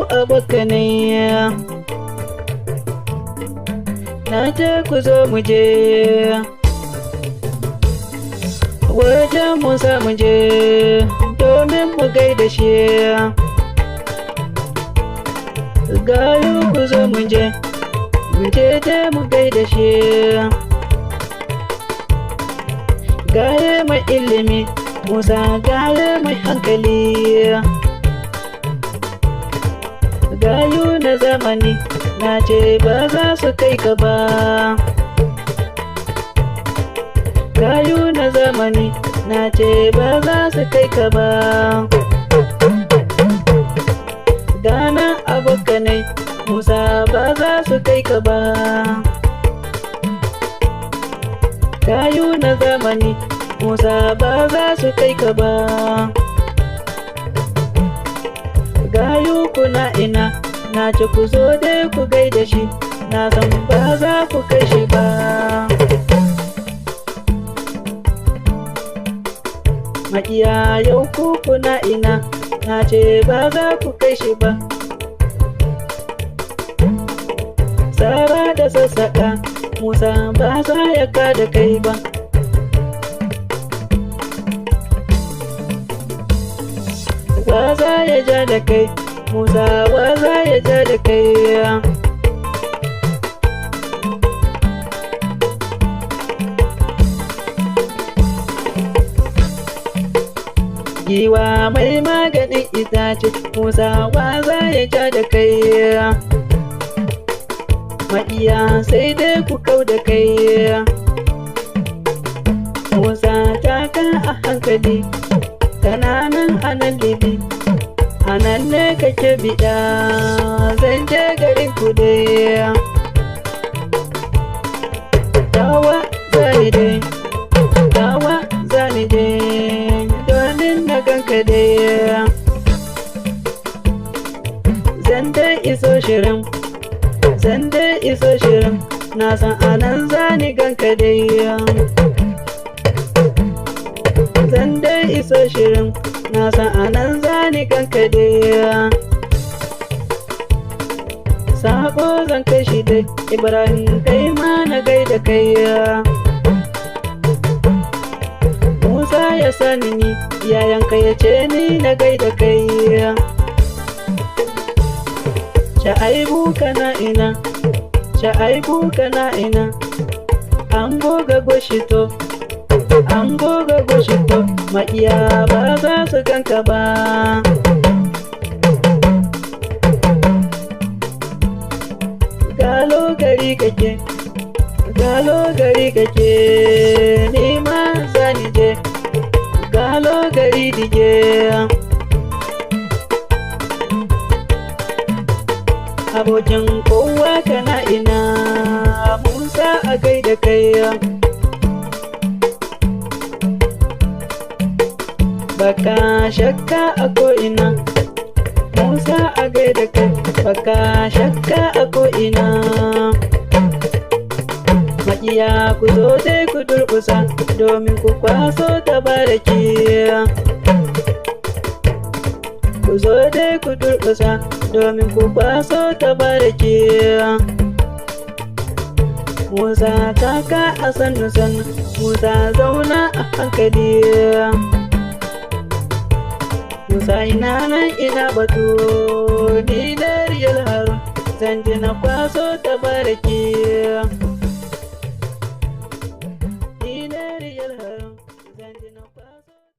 abokanai na ce ku zo mu je wajen Musa mu je domin mu gaida shi. Gayu ku zo mu je mu gaida shi. Gaye mai ilimi Musa gaye mai hankali. Gayu na zamani na ce ba za su kai ka ba. Gayu na zamani na ce ba za su kai ka ba. Gana abokanai Musa ba za su kai ka ba. Gayu na zamani Musa ba za su kai ka ba. Gayu kuna ina na ce ku zo dai ku gaida shi, na san ba za ku kai shi ba. Maƙiya yau ku kuna ina na ce ba za ku kai shi ba. Sara da sassaƙa Musa ba za ya kada kai ba. Waza ya ja da kai Musa waza ya ja da kai. Giwa mai maganin itace Musa waza ya ja da kai. Maƙiya sai dai ku kau da kai. Musa taka a hankali kana nan a nan libi, a nan ne kake biɗa zan je garin ku dai. Dawa zani dai, dawa zani dai domin na ganka dai. Zan dai iso shirin, zan dai iso shirin, na san a nan zani ganka dai. Zan dai iso shirin, na san a nan zani ganka dai. Sako zan kai shi dai Ibrahim kai ma na gaida kai. Musa ya sani ni yayanka ya ce ni na gaida kai. Sha'aibu kana ina, Sha'aibu kana ina, an goga goshito, an goga goshito, maƙiya ba za su ganka ba. Galo gari kake, galo gari kake, ni ma zani je, galo gari dige. Abokin kowa kana ina, Musa a gaida kai. Baka shakka a ko'ina, Musa a gaida kai. Baka shakka a ko'ina. Maƙiya ku zo dai ku durƙusa domin ku kwaso tabaraki. Ku zo dai ku durƙusa domin ku kwaso tabaraki. Musa taka a sannu-sannu, Musa zauna a hankali. Musa ina nan ina batu, ni da Riyal Harun zan ji na kwaso tabaraki.